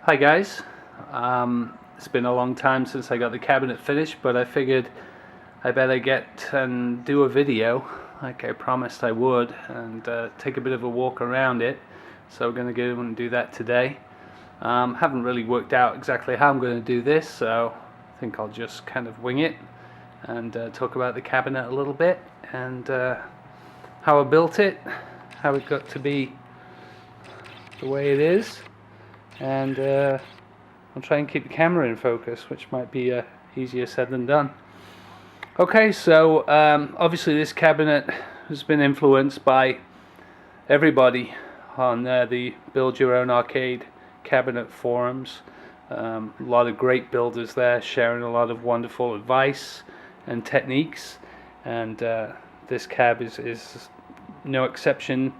Hi guys, it's been a long time since I got the cabinet finished, but I figured I better get and do a video like I promised I would, and take a bit of a walk around it. So we're going to go and do that today. Haven't really worked out exactly how I'm going to do this, so I think I'll just kind of wing it and talk about the cabinet a little bit, and how I built it, how it got to be the way it is. And I'll try and keep the camera in focus, which might be easier said than done. Okay, so obviously this cabinet has been influenced by everybody on the Build Your Own Arcade cabinet forums. A lot of great builders there sharing a lot of wonderful advice and techniques, and this cab is no exception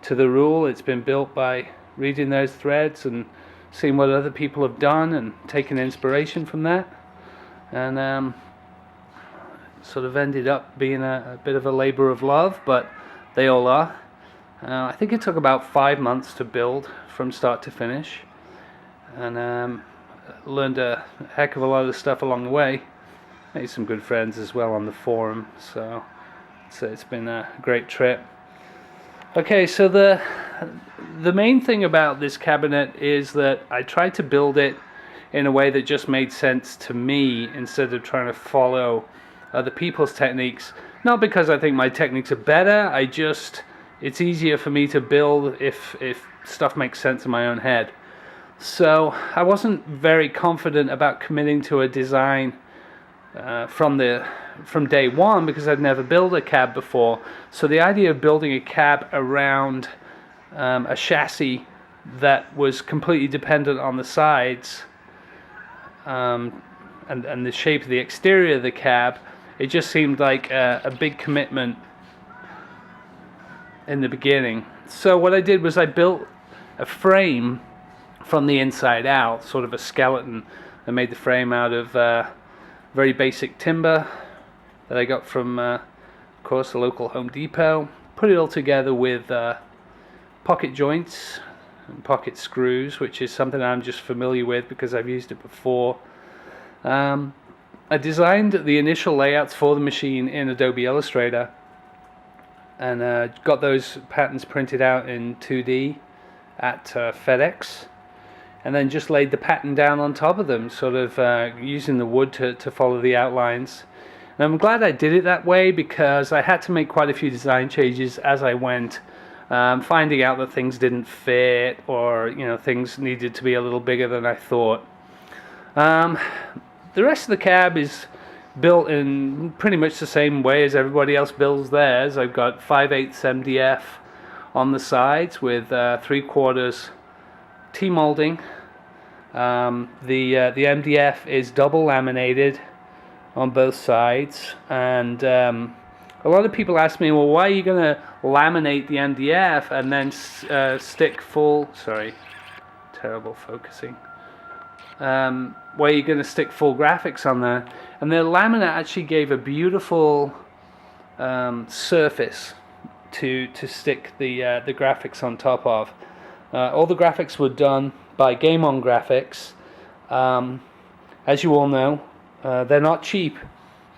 to the rule. It's been built by reading those threads and seeing what other people have done and taking inspiration from that, and sort of ended up being a bit of a labor of love, but they all are. I think it took about 5 months to build from start to finish, and learned a heck of a lot of stuff along the way. Made some good friends as well on the forum, so it's been a great trip. Okay, so the main thing about this cabinet is that I tried to build it in a way that just made sense to me instead of trying to follow other people's techniques. Not because I think my techniques are better, it's easier for me to build if stuff makes sense in my own head. So I wasn't very confident about committing to a design from day one, because I'd never built a cab before. So the idea of building a cab around a chassis that was completely dependent on the sides and the shape of the exterior of the cab, it just seemed like a big commitment in the beginning. So what I did was I built a frame from the inside out, sort of a skeleton. I made the frame out of very basic timber that I got from, of course, the local Home Depot. Put it all together with pocket joints and pocket screws, which is something I'm just familiar with because I've used it before. I designed the initial layouts for the machine in Adobe Illustrator, and got those patterns printed out in 2D at FedEx, and then just laid the pattern down on top of them, sort of using the wood to follow the outlines. And I'm glad I did it that way, because I had to make quite a few design changes as I went, finding out that things didn't fit, or things needed to be a little bigger than I thought. The rest of the cab is built in pretty much the same way as everybody else builds theirs. I've got 5/8 MDF on the sides with 3/4 T-molding. The MDF is double laminated on both sides, and a lot of people ask me, well, why are you going to laminate the MDF and then stick full, sorry, terrible focusing, why are you going to stick full graphics on there? And the laminate actually gave a beautiful surface to stick the graphics on top of. All the graphics were done by Game On Graphics. As you all know, they're not cheap,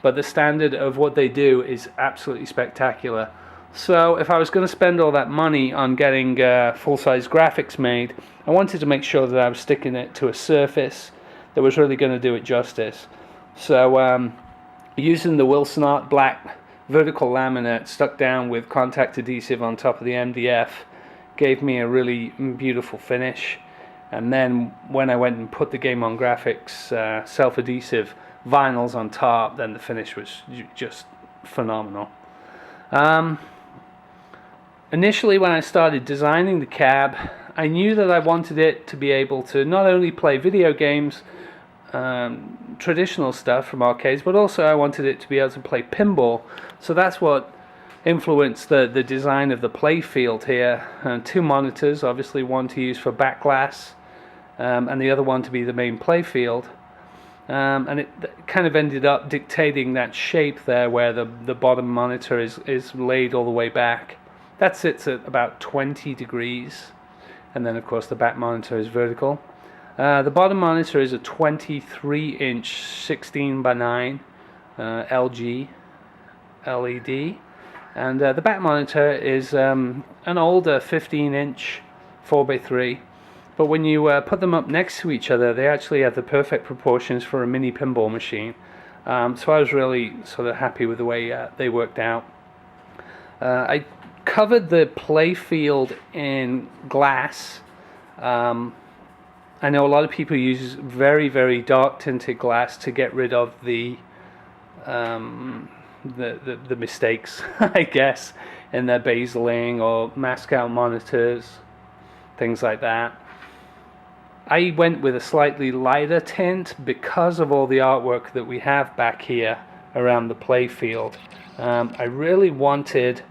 but the standard of what they do is absolutely spectacular. So if I was going to spend all that money on getting full-size graphics made, I wanted to make sure that I was sticking it to a surface that was really going to do it justice. So using the Wilson Art black vertical laminate stuck down with contact adhesive on top of the MDF gave me a really beautiful finish. And then when I went and put the Game On Graphics self-adhesive vinyls on top, then the finish was just phenomenal. Initially, when I started designing the cab, I knew that I wanted it to be able to not only play video games, traditional stuff from arcades, but also I wanted it to be able to play pinball. So that's what influenced the design of the play field here. 2 monitors, obviously one to use for back glass, and the other one to be the main play field. And it kind of ended up dictating that shape there, where the bottom monitor is laid all the way back. That sits at about 20 degrees, and then of course the back monitor is vertical. The bottom monitor is a 23-inch 16:9 LG LED, and the back monitor is an older 15-inch 4x3. But when you put them up next to each other, they actually have the perfect proportions for a mini pinball machine. So I was really sort of happy with the way they worked out. I covered the play field in glass. I know a lot of people use very, very dark tinted glass to get rid of the mistakes, I guess, in their bezeling or mask out monitors, things like that. I went with a slightly lighter tint because of all the artwork that we have back here around the play field. I really wanted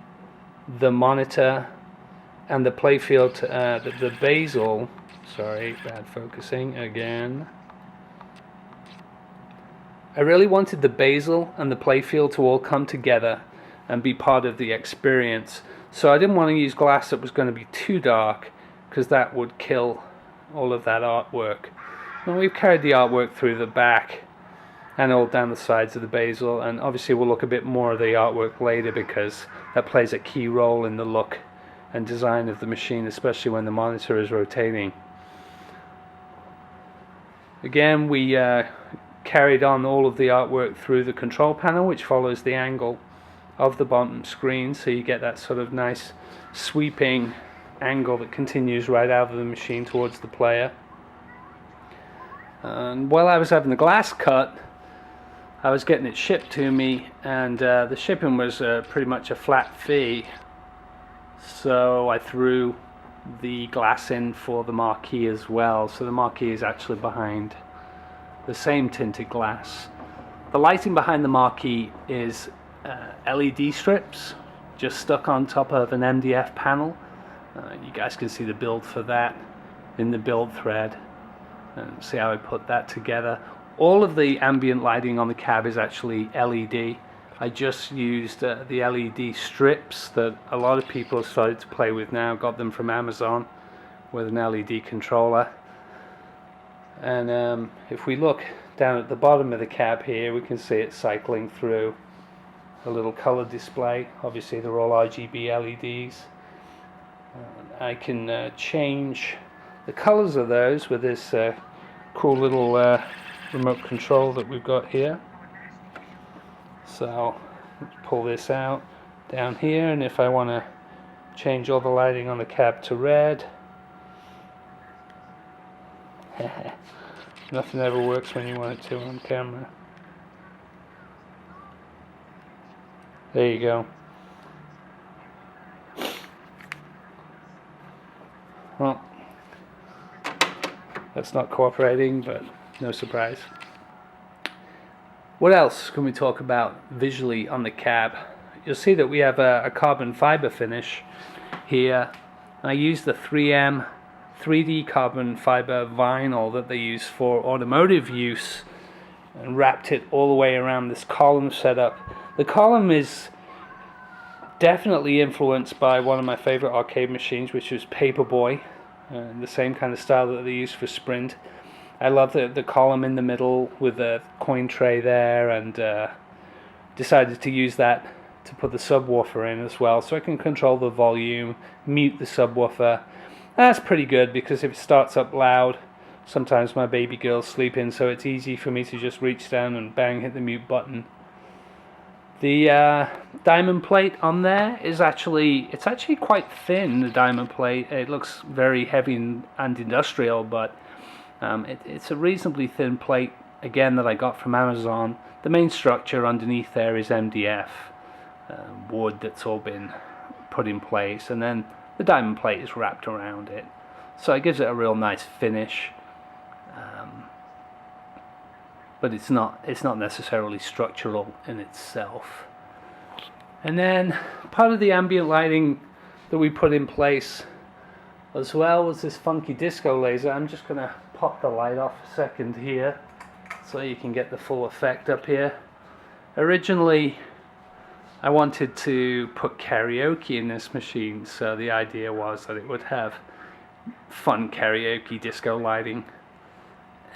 the monitor and the play field, the bezel, sorry, bad focusing again. I really wanted the bezel and the play field to all come together and be part of the experience. So I didn't want to use glass that was going to be too dark, because that would kill all of that artwork. And we've carried the artwork through the back and all down the sides of the bezel, and obviously we'll look a bit more of the artwork later because that plays a key role in the look and design of the machine, especially when the monitor is rotating. Again, we carried on all of the artwork through the control panel, which follows the angle of the bottom screen, so you get that sort of nice sweeping angle that continues right out of the machine towards the player. And while I was having the glass cut, I was getting it shipped to me, and the shipping was pretty much a flat fee, so I threw the glass in for the marquee as well. So the marquee is actually behind the same tinted glass. The lighting behind the marquee is LED strips just stuck on top of an MDF panel. You guys can see the build for that in the build thread, and see how I put that together. All of the ambient lighting on the cab is actually LED. I just used the LED strips that a lot of people have started to play with now. Got them from Amazon with an LED controller. And if we look down at the bottom of the cab here, we can see it cycling through a little color display. Obviously they're all RGB LEDs. I can change the colors of those with this cool little remote control that we've got here. So let's pull this out down here, and if I want to change all the lighting on the cab to red, nothing ever works when you want it to on camera. There you go. Well, that's not cooperating, but no surprise. What else can we talk about visually on the cab? You'll see that we have a carbon fiber finish here. I used the 3M 3D carbon fiber vinyl that they use for automotive use and wrapped it all the way around this column setup. The column is definitely influenced by one of my favorite arcade machines, which was Paperboy, the same kind of style that they use for Sprint. I love the column in the middle with the coin tray there, and decided to use that to put the subwoofer in as well, so I can control the volume, mute the subwoofer. That's pretty good, because if it starts up loud, sometimes my baby girl's sleeping, so it's easy for me to just reach down and bang, hit the mute button. The diamond plate on there is actually quite thin, the diamond plate. It looks very heavy and industrial, but it's a reasonably thin plate, again, that I got from Amazon. The main structure underneath there is MDF wood that's all been put in place, and then the diamond plate is wrapped around it, so it gives it a real nice finish. But it's not necessarily structural in itself. And then part of the ambient lighting that we put in place as well was this funky disco laser. I'm just going to pop the light off a second here so you can get the full effect up here. Originally I wanted to put karaoke in this machine, so the idea was that it would have fun karaoke disco lighting.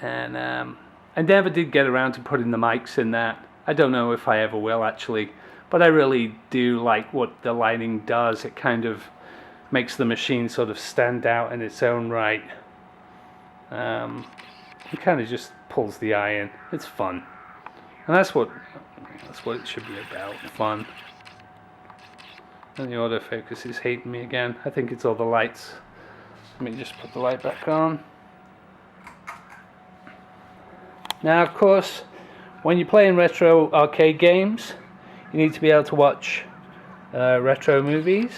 And I never did get around to putting the mics in that. I don't know if I ever will actually, but I really do like what the lighting does. It kind of makes the machine sort of stand out in its own right. It kind of just pulls the eye in. It's fun, and that's what it should be about, fun. And the autofocus is hating me again. I think it's all the lights. Let me just put the light back on. Now, of course, when you're playing retro arcade games, you need to be able to watch retro movies.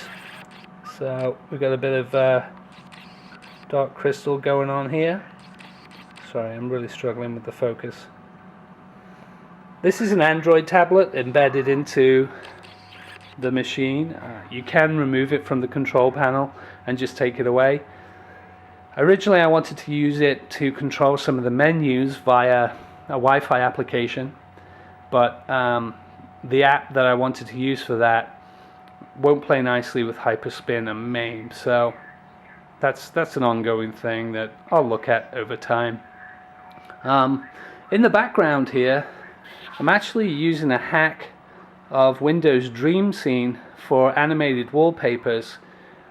So we've got a bit of dark crystal going on here. Sorry, I'm really struggling with the focus. This is an Android tablet embedded into the machine. You can remove it from the control panel and just take it away. Originally I wanted to use it to control some of the menus via a Wi-Fi application, but the app that I wanted to use for that won't play nicely with Hyperspin and MAME, so that's an ongoing thing that I'll look at over time. In the background here, I'm actually using a hack of Windows Dream Scene for animated wallpapers,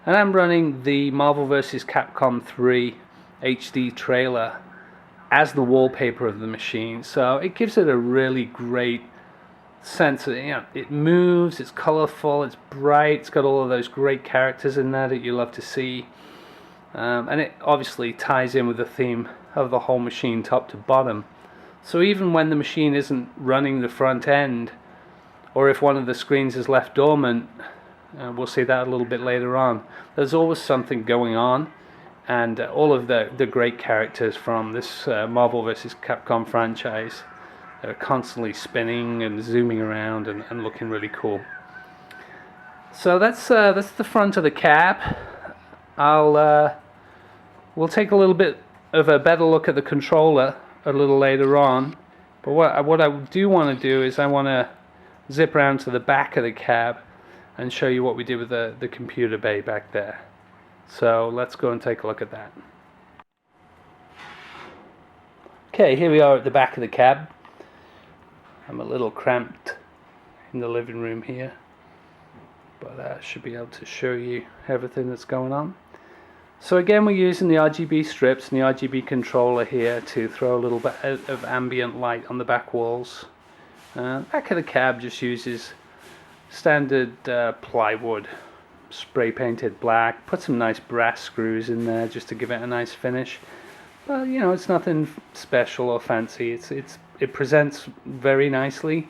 and I'm running the Marvel vs. Capcom 3 HD trailer as the wallpaper of the machine, so it gives it a really great sense of, it moves, it's colorful, it's bright, it's got all of those great characters in there that you love to see, and it obviously ties in with the theme of the whole machine top to bottom. So even when the machine isn't running the front end, or if one of the screens is left dormant, we'll see that a little bit later on, there's always something going on, and all of the great characters from this Marvel vs. Capcom franchise are constantly spinning and zooming around and looking really cool. So that's the front of the cab. We'll take a little bit of a better look at the controller a little later on, but what I do want to do is I want to zip around to the back of the cab and show you what we did with the computer bay back there. So let's go and take a look at that. Okay, here we are at the back of the cab. I'm a little cramped in the living room here, but I should be able to show you everything that's going on. So again, we're using the RGB strips and the RGB controller here to throw a little bit of ambient light on the back walls. Back of the cab just uses standard plywood, spray painted black. Put some nice brass screws in there just to give it a nice finish. But it's nothing special or fancy. It presents very nicely.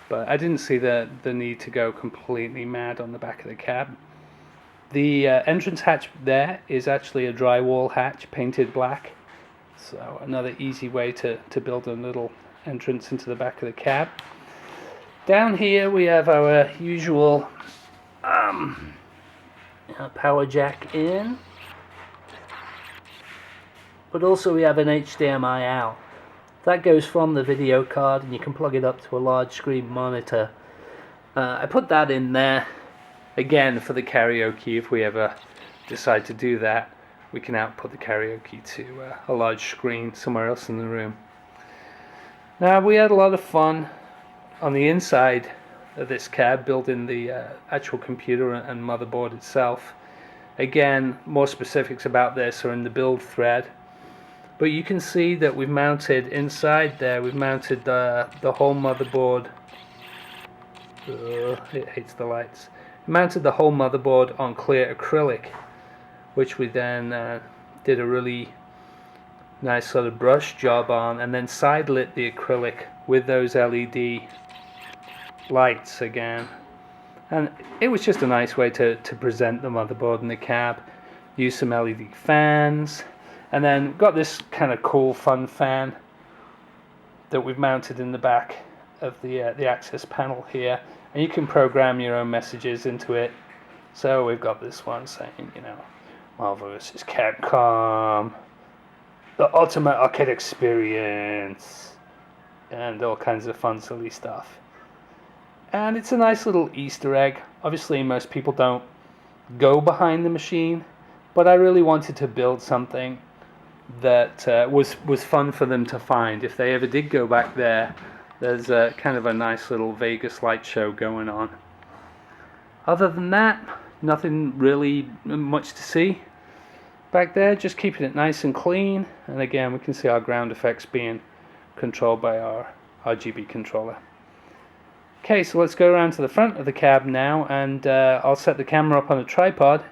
But I didn't see the need to go completely mad on the back of the cab. The entrance hatch there is actually a drywall hatch painted black. So another easy way to build a little entrance into the back of the cab. Down here we have our usual power jack in, but also we have an HDMI out. That goes from the video card and you can plug it up to a large screen monitor. I put that in there again for the karaoke. If we ever decide to do that, we can output the karaoke to a large screen somewhere else in the room. Now, we had a lot of fun on the inside of this cab, building the actual computer and motherboard itself. Again, more specifics about this are in the build thread, but you can see that we've mounted inside there, we've mounted the whole motherboard. It hates the lights. We mounted the whole motherboard on clear acrylic, which we then did a really nice sort of brush job on, and then side lit the acrylic with those LED lights again. And it was just a nice way to present the motherboard in the cab. Use some LED fans, and then got this kind of cool fun fan that we've mounted in the back of the access panel here, and you can program your own messages into it. So we've got this one saying, Marvel vs. Capcom, the ultimate arcade experience, and all kinds of fun silly stuff. And it's a nice little Easter egg. Obviously most people don't go behind the machine, but I really wanted to build something that was fun for them to find. If they ever did go back there, there's kind of a nice little Vegas light show going on. Other than that, nothing really much to see back there, just keeping it nice and clean. And again, we can see our ground effects being controlled by our RGB controller. Okay, so let's go around to the front of the cab now, and I'll set the camera up on a tripod,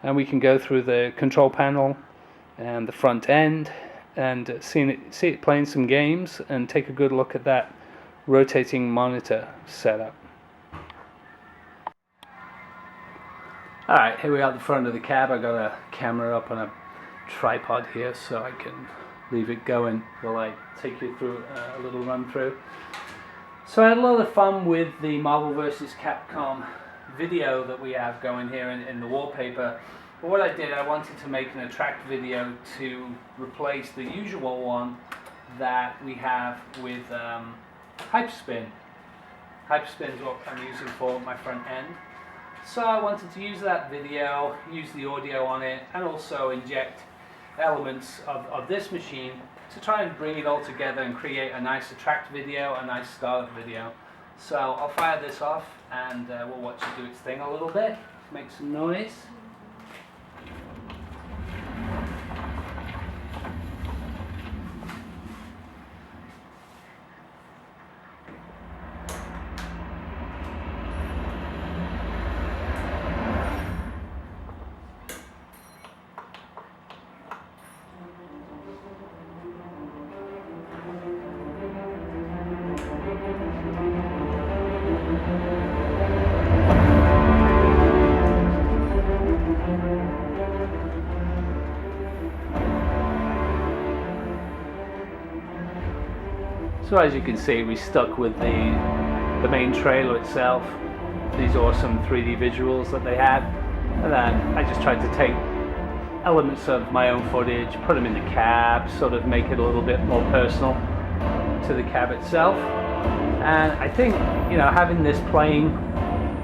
and we can go through the control panel and the front end and see it playing some games and take a good look at that rotating monitor setup. Alright, here we are at the front of the cab. I got a camera up on a tripod here so I can leave it going while I take you through a little run through. So I had a lot of fun with the Marvel vs. Capcom video that we have going here in the wallpaper. But what I did, I wanted to make an attract video to replace the usual one that we have with Hyperspin. Hyperspin is what I'm using for my front end. So I wanted to use that video, use the audio on it, and also inject elements of this machine to try and bring it all together and create a nice attract video, a nice startup video. So I'll fire this off and we'll watch it do its thing a little bit, make some noise. So as you can see, we stuck with the main trailer itself, these awesome 3D visuals that they had, and then I just tried to take elements of my own footage, put them in the cab, sort of make it a little bit more personal to the cab itself. And I think, you know, having this playing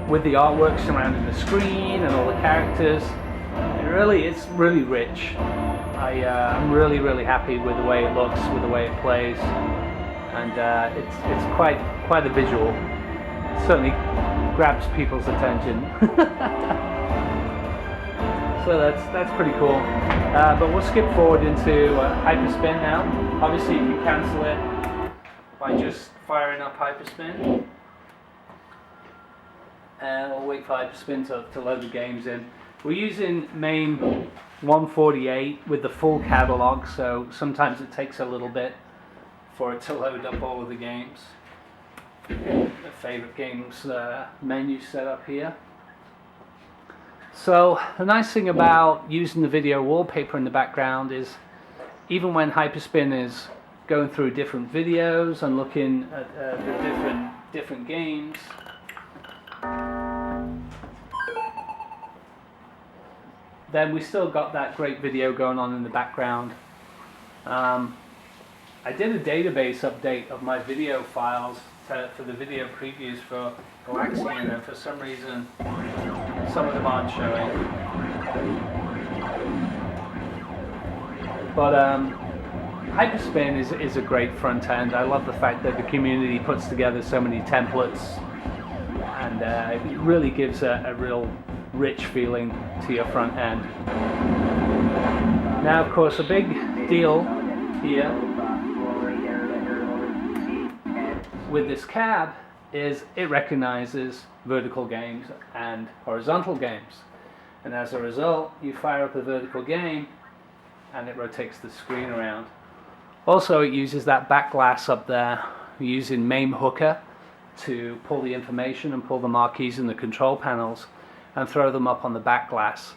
with the artwork surrounding the screen and all the characters, it's really rich. I'm really happy with the way it looks, with the way it plays. And it's quite a visual. It certainly grabs people's attention. So that's pretty cool. But we'll skip forward into Hyperspin now. Obviously you can cancel it by just firing up Hyperspin. And we'll wait for Hyperspin to load the games in. We're using MAME 148 with the full catalog, so sometimes it takes a little bit for it to load up all of the games. The favorite games menu set up here. So the nice thing about using the video wallpaper in the background is even when Hyperspin is going through different videos and looking at the different games, then we still got that great video going on in the background. I did a database update of my video files for the video previews for Galaxian, and for some reason some of them aren't showing. But Hyperspin is a great front end. I love the fact that the community puts together so many templates, and it really gives a real rich feeling to your front end. Now, of course, a big deal here with this cab is it recognizes vertical games and horizontal games, and as a result you fire up a vertical game and it rotates the screen around. Also, it uses that back glass up there. We're using MAME hooker to pull the information and pull the marquees in the control panels and throw them up on the back glass.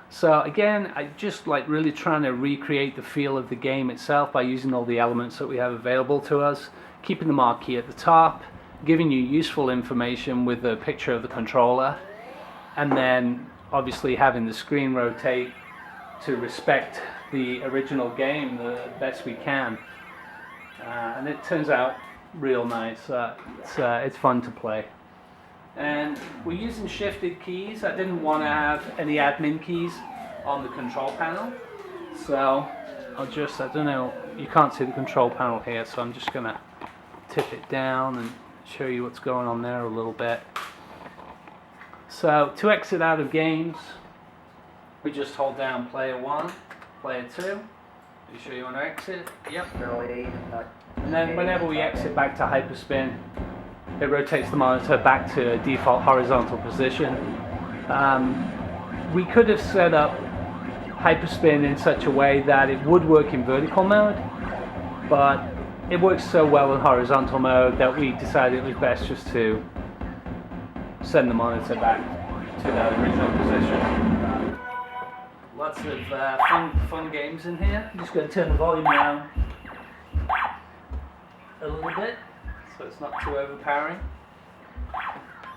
So again, I just like really trying to recreate the feel of the game itself by using all the elements that we have available to us, keeping the marquee at the top, giving you useful information with a picture of the controller, and then obviously having the screen rotate to respect the original game the best we can. And it turns out real nice. It's fun to play. And we're using shifted keys. I didn't want to have any admin keys on the control panel, So I'll just, I don't know, you can't see the control panel here, so I'm just going to tip it down and show you what's going on there a little bit. So to exit out of games, we just hold down player 1, player 2. Are you sure you want to exit? Yep. And then whenever we exit back to hyperspin, it rotates the monitor back to default horizontal position. We could have set up hyperspin in such a way that it would work in vertical mode, but it works so well in horizontal mode that we decided it was best just to send the monitor back to that original position. Lots of fun games in here. I'm just going to turn the volume down a little bit so it's not too overpowering.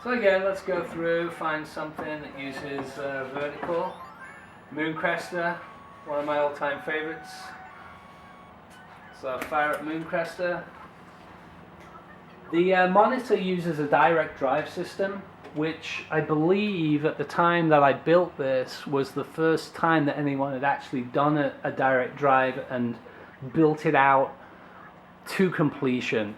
So again, let's go through, find something that uses vertical. Mooncrester, one of my all-time favorites. So fire up Mooncrester. The monitor uses a direct drive system, which I believe at the time that I built this was the first time that anyone had actually done a direct drive and built it out to completion.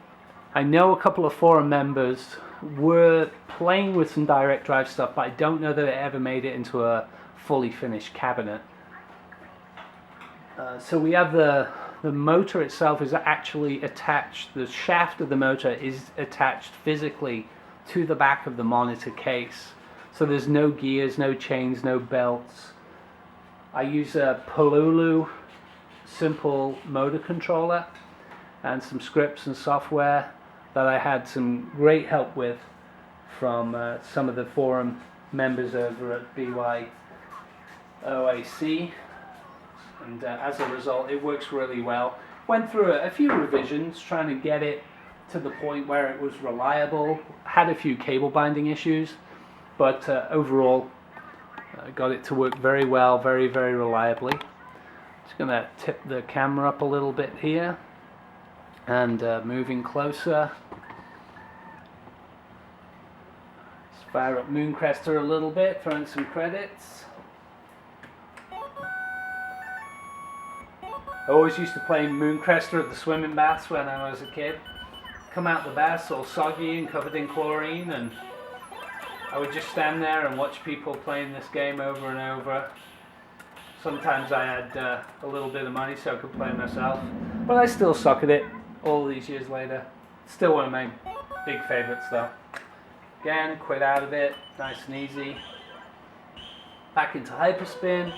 I know a couple of forum members were playing with some direct drive stuff, but I don't know that it ever made it into a fully finished cabinet. So we have the motor itself is actually attached, the shaft of the motor is attached physically to the back of the monitor case. So there's no gears, no chains, no belts. I use a Pololu simple motor controller and some scripts and software that I had some great help with from some of the forum members over at BYOAC, and as a result it works really well. Went through a few revisions trying to get it to the point where it was reliable, had a few cable binding issues, but overall got it to work very well, very reliably. Just going to tip the camera up a little bit here and moving closer. Let's fire up Mooncrester a little bit, throw in some credits. I always used to play Mooncrester at the swimming baths when I was a kid. Come out the baths all soggy and covered in chlorine, and I would just stand there and watch people playing this game over and over. Sometimes I had a little bit of money so I could play myself, but I still suck at it all these years later. Still one of my big favorites though. Again, quit out of it, nice and easy. Back into hyperspin.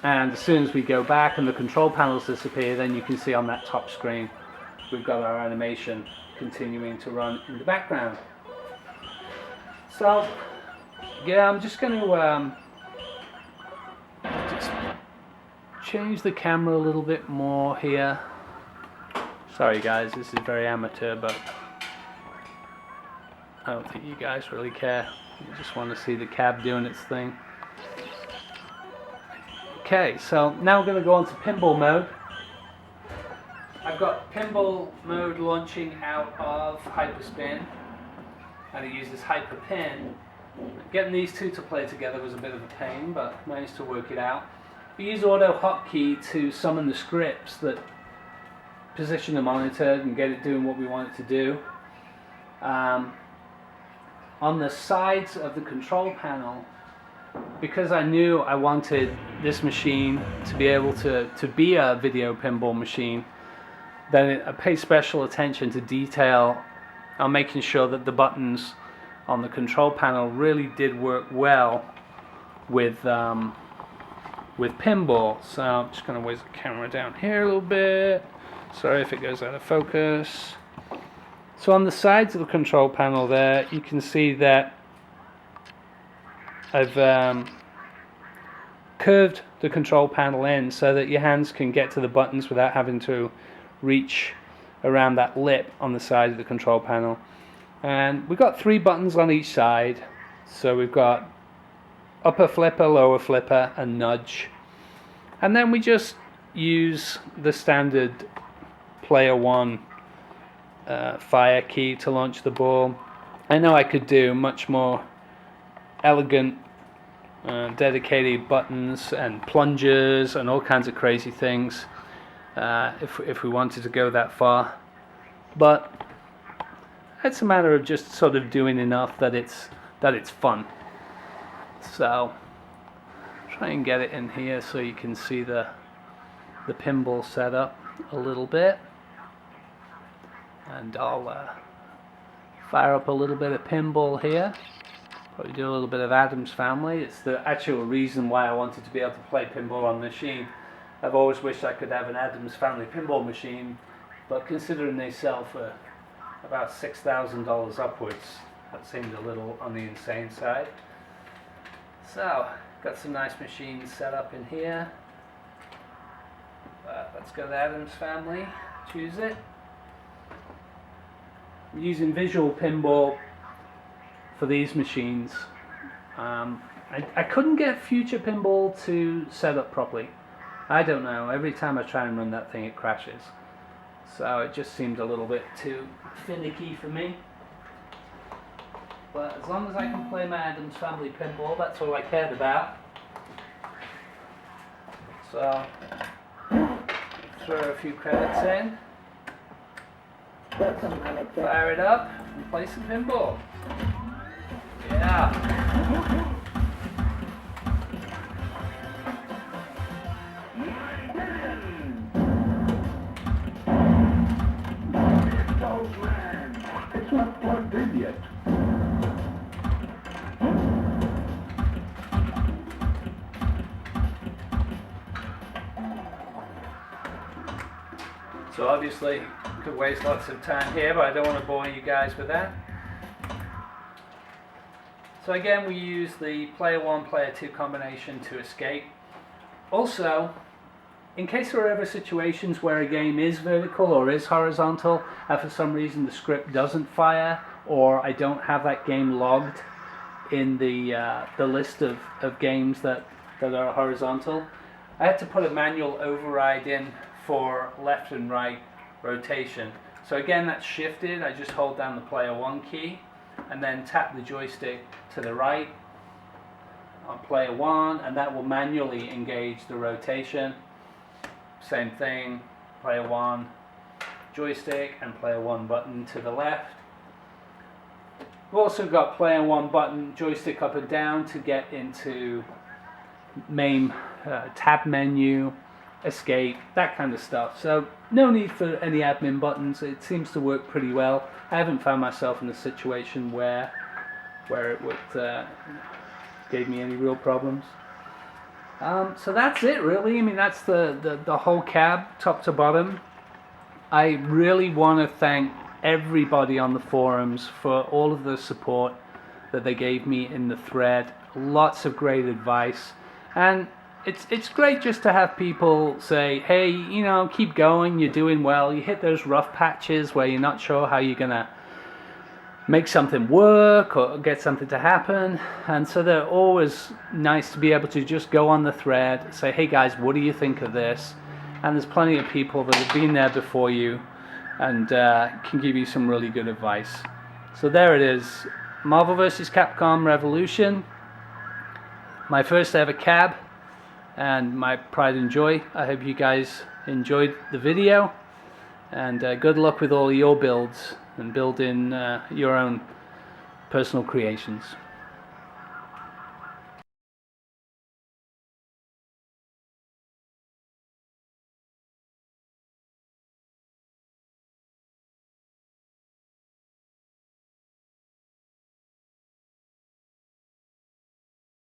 And as soon as we go back and the control panels disappear, then you can see on that top screen we've got our animation continuing to run in the background. So yeah, I'm just going to just change the camera a little bit more here. Sorry guys, this is very amateur, but I don't think you guys really care. You just want to see the cab doing its thing. Okay, so now we're going to go on to pinball mode. I've got pinball mode launching out of hyperspin, and it uses hyperpin. Getting these two to play together was a bit of a pain, but managed to work it out. We use auto hotkey to summon the scripts that position the monitor and get it doing what we want it to do. On the sides of the control panel, because I knew I wanted this machine to be able to be a video pinball machine, then I paid special attention to detail on making sure that the buttons on the control panel really did work well with pinball. So I'm just going to raise the camera down here a little bit. Sorry if it goes out of focus. So on the sides of the control panel there, you can see that I've curved the control panel in so that your hands can get to the buttons without having to reach around that lip on the side of the control panel. And we've got 3 buttons on each side. So we've got upper flipper, lower flipper, and nudge. And then we just use the standard player 1 fire key to launch the ball. I know I could do much more elegant dedicated buttons and plungers and all kinds of crazy things if we wanted to go that far. But it's a matter of just sort of doing enough that it's fun. So try and get it in here so you can see the pinball setup a little bit, and I'll fire up a little bit of pinball here. Probably do a little bit of Addams Family. It's the actual reason why I wanted to be able to play pinball on the machine. I've always wished I could have an Addams Family pinball machine, but considering they sell for about $6,000 upwards, that seemed a little on the insane side. So, got some nice machines set up in here. Let's go to Addams Family, choose it. I'm using Visual Pinball for these machines. I couldn't get Future Pinball to set up properly. I don't know, every time I try and run that thing it crashes. So it just seemed a little bit too finicky for me. But as long as I can play my Addams Family pinball, that's all I cared about. So, throw a few credits in, fire it up, and play some pinball. Yeah. It's not plugged in yet. So obviously, could waste lots of time here, but I don't want to bore you guys with that. So again, we use the player 1, player 2 combination to escape. Also, in case there are ever situations where a game is vertical or is horizontal, and for some reason the script doesn't fire, or I don't have that game logged in the list of games that are horizontal, I had to put a manual override in for left and right rotation. So again, that's shifted. I just hold down the player 1 key and then tap the joystick to the right on player 1, and that will manually engage the rotation. Same thing, player 1 joystick and player 1 button to the left. We've also got player 1 button joystick up and down to get into main tab menu, escape, that kind of stuff. So no need for any admin buttons. It seems to work pretty well. I haven't found myself in a situation where it would gave me any real problems. So that's it really. I mean, that's the whole cab, top to bottom. I really want to thank everybody on the forums for all of the support that they gave me in the thread. Lots of great advice, and it's great just to have people say, hey, you know, keep going, you're doing well. You hit those rough patches where you're not sure how you're gonna make something work or get something to happen, and so they're always nice to be able to just go on the thread, say, hey guys, what do you think of this? And there's plenty of people that have been there before you and can give you some really good advice. So there it is, Marvel vs. Capcom Revolution, my first ever cab, and my pride and joy. I hope you guys enjoyed the video, and good luck with all your builds and building your own personal creations.